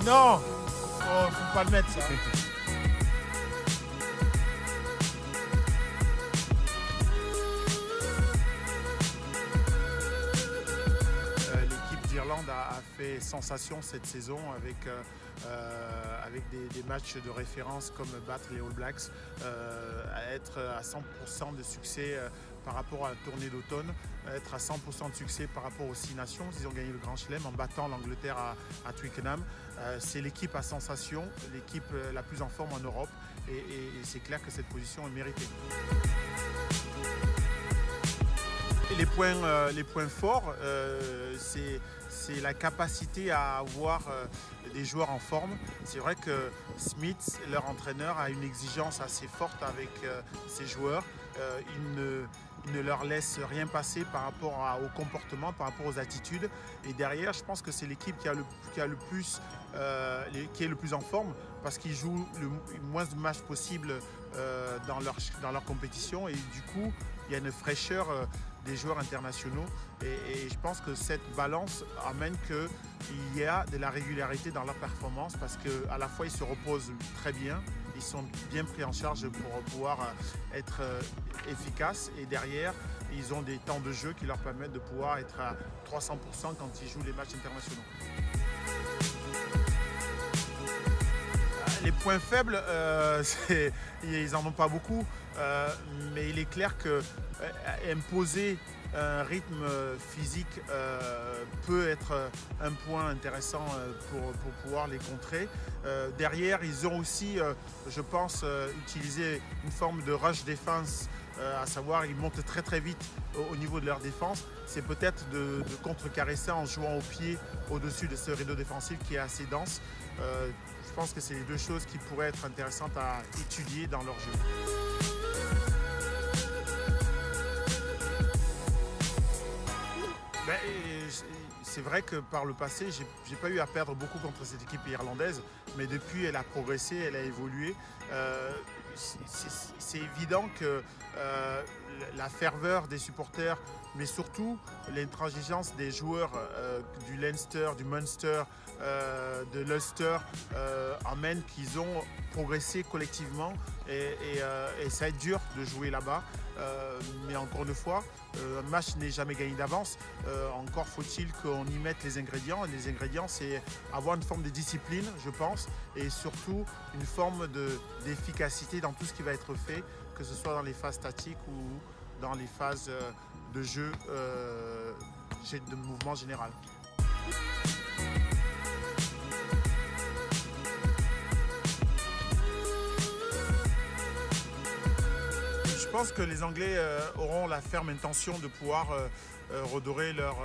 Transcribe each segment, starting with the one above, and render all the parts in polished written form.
Non, faut pas le mettre ça. L'équipe d'Irlande a fait sensation cette saison avec des matchs de référence comme battre les All Blacks, à être à 100% de succès par rapport à la tournée d'automne, être à 100% de succès par rapport aux 6 nations. Ils ont gagné le Grand Chelem en battant l'Angleterre à Twickenham. C'est l'équipe à sensation, l'équipe la plus en forme en Europe et c'est clair que cette position est méritée. Les points forts, c'est la capacité à avoir des joueurs en forme. C'est vrai que Smith, leur entraîneur, a une exigence assez forte avec ses joueurs. Il ne leur laisse rien passer par rapport au comportement, par rapport aux attitudes. Et derrière, je pense que c'est l'équipe qui est le plus en forme parce qu'ils jouent le moins de matchs possible dans leur compétition. Et du coup, il y a une fraîcheur des joueurs internationaux et je pense que cette balance amène qu'il y a de la régularité dans leur performance parce qu'à la fois ils se reposent très bien, ils sont bien pris en charge pour pouvoir être efficaces et derrière ils ont des temps de jeu qui leur permettent de pouvoir être à 300% quand ils jouent les matchs internationaux. Les points faibles, ils n'en ont pas beaucoup, mais il est clair qu'imposer un rythme physique peut être un point intéressant pour pouvoir les contrer. Derrière, ils ont aussi, je pense, utilisé une forme de rush défense, à savoir ils montent très très vite au niveau de leur défense. C'est peut-être de contrecarrer ça en jouant au pied au-dessus de ce rideau défensif qui est assez dense. Je pense que c'est les deux choses qui pourraient être intéressantes à étudier dans leur jeu. C'est vrai que par le passé, j'ai pas eu à perdre beaucoup contre cette équipe irlandaise, mais depuis elle a progressé, elle a évolué. C'est évident que la ferveur des supporters, mais surtout l'intransigeance des joueurs du Leinster, du Munster, de l'Ulster amène qu'ils ont progressé collectivement et ça va être dur de jouer là-bas. Mais encore une fois, un match n'est jamais gagné d'avance. Encore faut-il qu'on y mette les ingrédients. Et les ingrédients, c'est avoir une forme de discipline, je pense, et surtout une forme d'efficacité dans tout ce qui va être fait, que ce soit dans les phases statiques ou dans les phases de jeu de mouvement général. Je pense que les Anglais auront la ferme intention de pouvoir redorer leur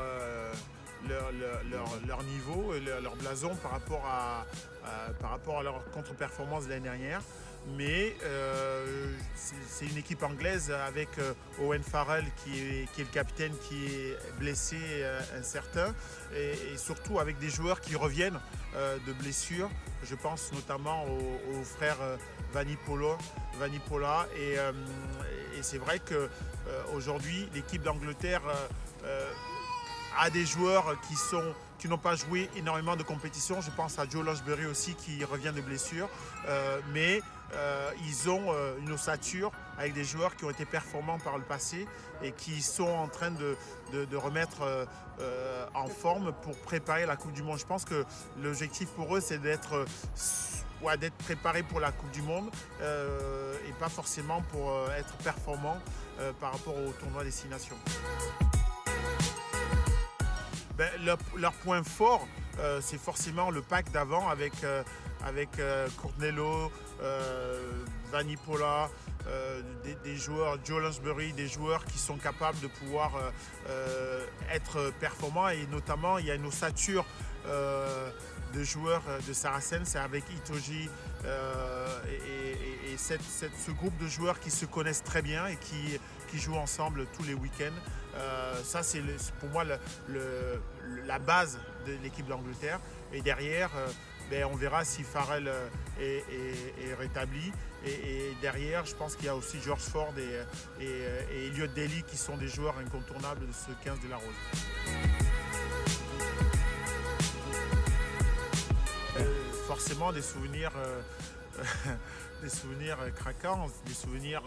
niveau et leur blason par rapport à leur contre-performance de l'année dernière. Mais c'est une équipe anglaise avec Owen Farrell qui est le capitaine qui est blessé, incertain, et surtout avec des joueurs qui reviennent de blessures. Je pense notamment aux frères Vanipola et c'est vrai qu'aujourd'hui l'équipe d'Angleterre a des joueurs qui n'ont pas joué énormément de compétitions. Je pense à Joe Lansbury aussi qui revient de blessure. Mais ils ont une ossature avec des joueurs qui ont été performants par le passé et qui sont en train de remettre en forme pour préparer la Coupe du Monde. Je pense que l'objectif pour eux, c'est d'être préparés pour la Coupe du Monde et pas forcément pour être performants par rapport au tournoi des 6 nations. Leur point fort, c'est forcément le pack d'avant avec Courtnello, Vanipola, des joueurs, Joe Lansbury, des joueurs qui sont capables de pouvoir être performants et notamment il y a une ossature de joueurs de Saracens, c'est avec Itoje et ce groupe de joueurs qui se connaissent très bien et qui jouent ensemble tous les week-ends. Ça c'est pour moi la base de l'équipe d'Angleterre et derrière on verra si Farrell est rétabli et derrière je pense qu'il y a aussi George Ford et Elliot Daly qui sont des joueurs incontournables de ce 15 de la Rose. forcément des souvenirs, des souvenirs craquants, des souvenirs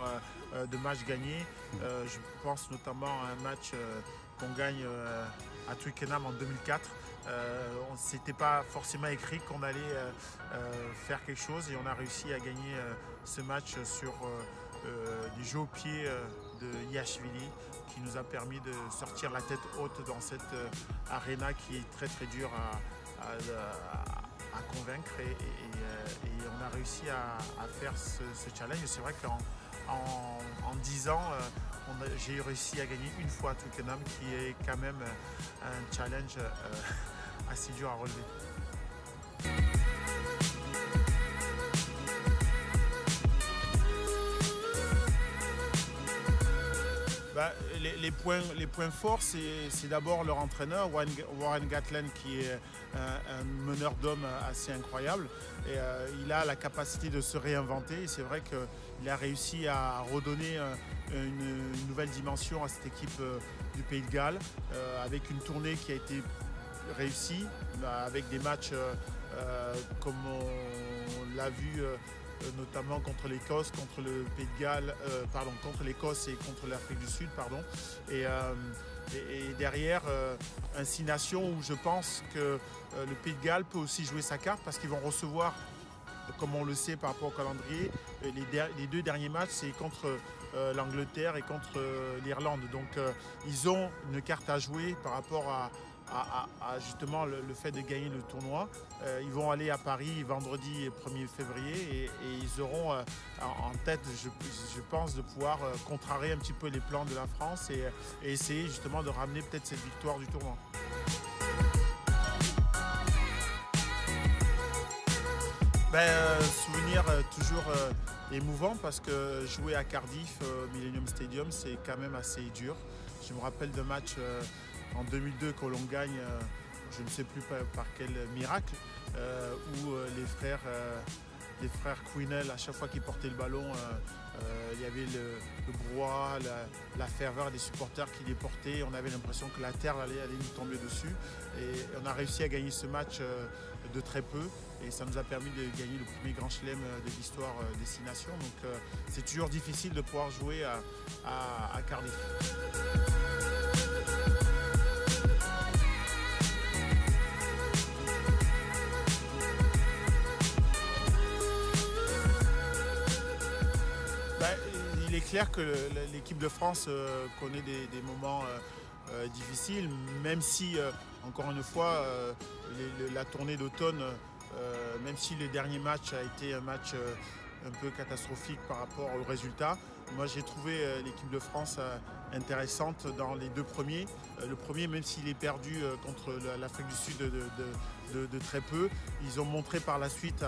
de matchs gagnés. Je pense notamment à un match qu'on gagne à Twickenham en 2004. On ne s'était pas forcément écrit qu'on allait faire quelque chose et on a réussi à gagner ce match sur des jeux au pied de Iashvili qui nous a permis de sortir la tête haute dans cette arena qui est très très dure à convaincre et on a réussi à faire ce challenge. C'est vrai qu'en 10 ans, j'ai réussi à gagner une fois à Twickenham qui est quand même un challenge assez dur à relever. Bah, les points forts, c'est d'abord leur entraîneur, Warren Gatland, qui est un meneur d'hommes assez incroyable. Et, il a la capacité de se réinventer. Et c'est vrai qu'il a réussi à redonner une nouvelle dimension à cette équipe du Pays de Galles, avec une tournée qui a été réussie, avec des matchs comme on l'a vu notamment contre l'Écosse, contre le Pays de Galles, contre l'Écosse et contre l'Afrique du Sud, Et derrière, un 6 Nations où je pense que le Pays de Galles peut aussi jouer sa carte parce qu'ils vont recevoir, comme on le sait par rapport au calendrier, les 2 derniers matchs, c'est contre l'Angleterre et contre l'Irlande. Donc ils ont une carte à jouer par rapport à justement le fait de gagner le tournoi. Ils vont aller à Paris vendredi 1er février et ils auront en tête, je pense, de pouvoir contrarier un petit peu les plans de la France et essayer justement de ramener peut-être cette victoire du tournoi. Souvenir toujours émouvant parce que jouer à Cardiff, Millennium Stadium, c'est quand même assez dur. Je me rappelle de match en 2002 quand l'on gagne, je ne sais plus par quel miracle, où les frères Quinnell, à chaque fois qu'ils portaient le ballon, il y avait le brouhaha, la ferveur des supporters qui les portaient. On avait l'impression que la terre allait nous tomber dessus. Et on a réussi à gagner ce match de très peu. Et ça nous a permis de gagner le premier grand chelem de l'histoire des 6 Nations. Donc c'est toujours difficile de pouvoir jouer à Cardiff. Il est clair que l'équipe de France connaît des moments difficiles, même si, encore une fois, la tournée d'automne, même si le dernier match a été un match un peu catastrophique par rapport au résultat, moi j'ai trouvé l'équipe de France intéressante dans les 2 premiers. Le premier, même s'il est perdu contre l'Afrique du Sud de très peu, ils ont montré par la suite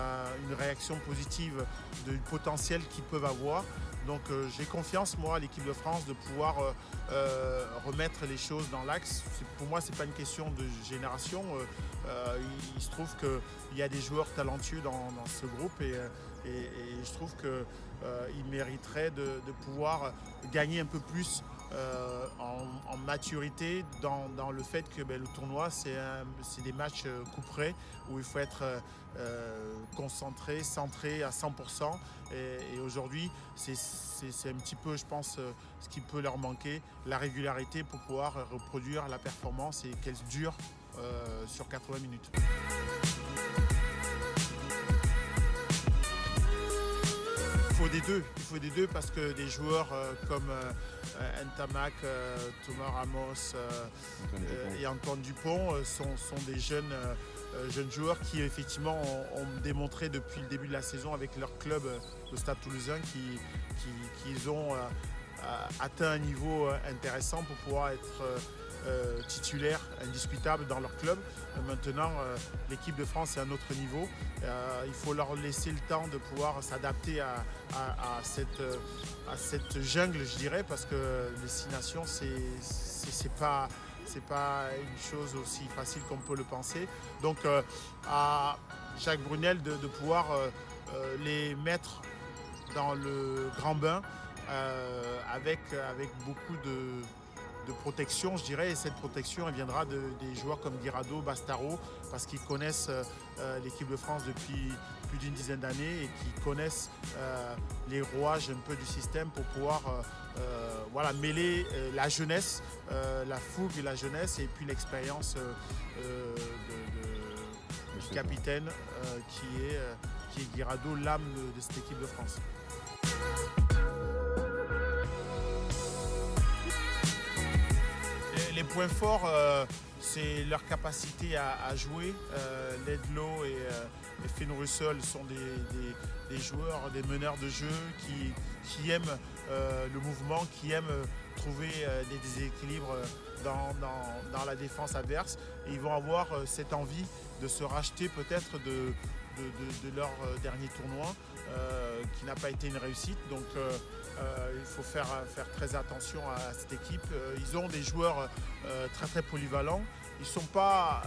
une réaction positive du potentiel qu'ils peuvent avoir. Donc j'ai confiance, moi, à l'équipe de France de pouvoir remettre les choses dans l'axe. Pour moi, ce n'est pas une question de génération. Il se trouve qu'il y a des joueurs talentueux dans ce groupe et je trouve qu'ils mériteraient de pouvoir gagner un peu plus en maturité dans le fait que le tournoi, c'est des matchs couperets où il faut être concentré, centré à 100%. Et aujourd'hui, c'est un petit peu, je pense, ce qui peut leur manquer, la régularité pour pouvoir reproduire la performance et qu'elle dure sur 80 minutes. Il faut des deux parce que des joueurs comme Ntamak, Thomas Ramos et Antoine Dupont sont des jeunes joueurs qui effectivement ont démontré depuis le début de la saison avec leur club, le Stade Toulousain, qu'ils ont atteint un niveau intéressant pour pouvoir être titulaires indiscutables dans leur club. Maintenant, l'équipe de France est à un autre niveau. Il faut leur laisser le temps de pouvoir s'adapter à cette jungle, je dirais, parce que les 6 Nations, c'est pas une chose aussi facile qu'on peut le penser. Donc à Jacques Brunel de pouvoir les mettre dans le grand bain avec beaucoup de protection, je dirais, et cette protection elle viendra des joueurs comme Guirado, Bastaro, parce qu'ils connaissent l'équipe de France depuis plus d'une dizaine d'années et qui connaissent les rouages un peu du système pour pouvoir voilà, mêler la jeunesse, la fougue et la jeunesse et puis l'expérience du capitaine qui est Guirado, l'âme de cette équipe de France. Les points forts, c'est leur capacité à jouer. Ledlow et Finn Russell sont des joueurs, des meneurs de jeu qui aiment le mouvement, qui aiment trouver des déséquilibres dans la défense adverse. Et ils vont avoir cette envie de se racheter peut-être de leur dernier tournoi qui n'a pas été une réussite. Donc il faut faire très attention à cette équipe. Ils ont des joueurs très polyvalents. Ils sont pas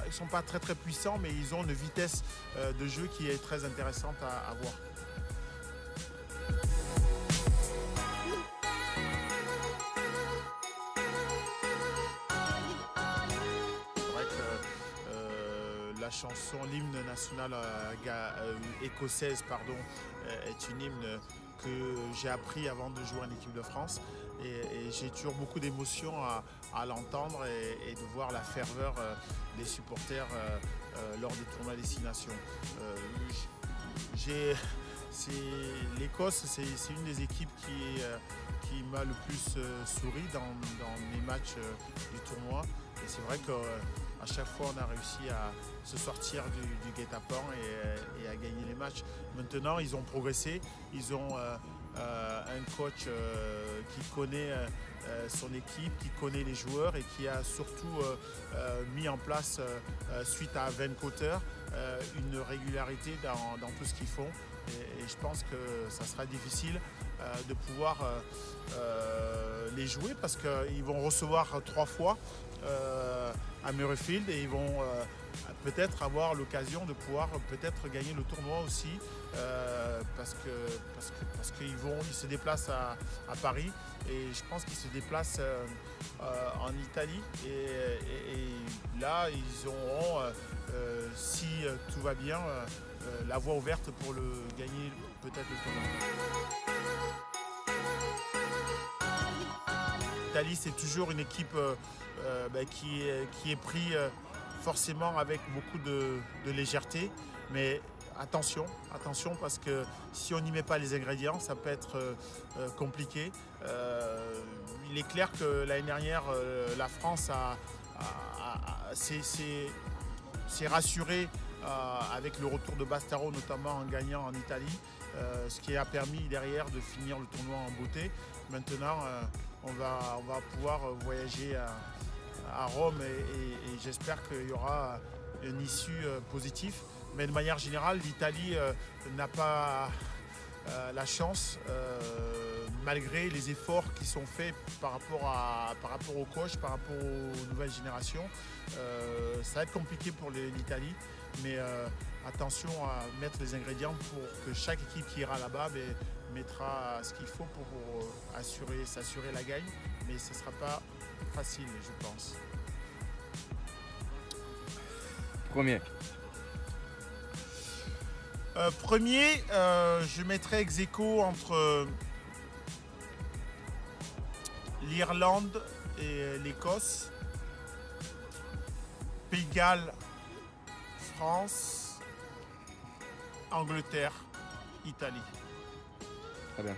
très puissants, mais ils ont une vitesse de jeu qui est très intéressante à voir. La chanson, l'hymne national écossaise, est une hymne que j'ai appris avant de jouer en équipe de France. Et j'ai toujours beaucoup d'émotions à l'entendre et de voir la ferveur des supporters lors des tournois à destination. L'Écosse, c'est une des équipes qui m'a le plus souri dans mes matchs du tournoi. Et c'est vrai qu'à chaque fois, on a réussi à se sortir du guet-apens et à gagner les matchs. Maintenant, ils ont progressé. Ils ont un coach qui connaît son équipe, qui connaît les joueurs et qui a surtout mis en place, suite à Van Cotter, une régularité dans tout ce qu'ils font. Et je pense que ça sera difficile de pouvoir les jouer parce qu'ils vont recevoir 3 fois à Murrayfield et ils vont peut-être avoir l'occasion de pouvoir peut-être gagner le tournoi aussi parce qu'ils se déplacent à Paris et je pense qu'ils se déplacent en Italie et là ils auront, si tout va bien, la voie ouverte pour gagner peut-être le tournoi. L'Italie, c'est toujours une équipe qui est prise forcément avec beaucoup de légèreté, mais attention parce que si on n'y met pas les ingrédients, ça peut être compliqué. Il est clair que l'année dernière, la France s'est rassurée avec le retour de Bastaro, notamment en gagnant en Italie, ce qui a permis derrière de finir le tournoi en beauté. Maintenant, on va pouvoir voyager à Rome et j'espère qu'il y aura une issue positive. Mais de manière générale, l'Italie n'a pas la chance, malgré les efforts qui sont faits par rapport au coach, par rapport aux nouvelles générations. Ça va être compliqué pour l'Italie, mais attention à mettre les ingrédients pour que chaque équipe qui ira là-bas mettra ce qu'il faut pour s'assurer la gagne, mais ce ne sera pas facile, je pense. Premier, je mettrais ex aequo entre l'Irlande et l'Écosse, Pays de Galles, France, Angleterre, Italie. très bien.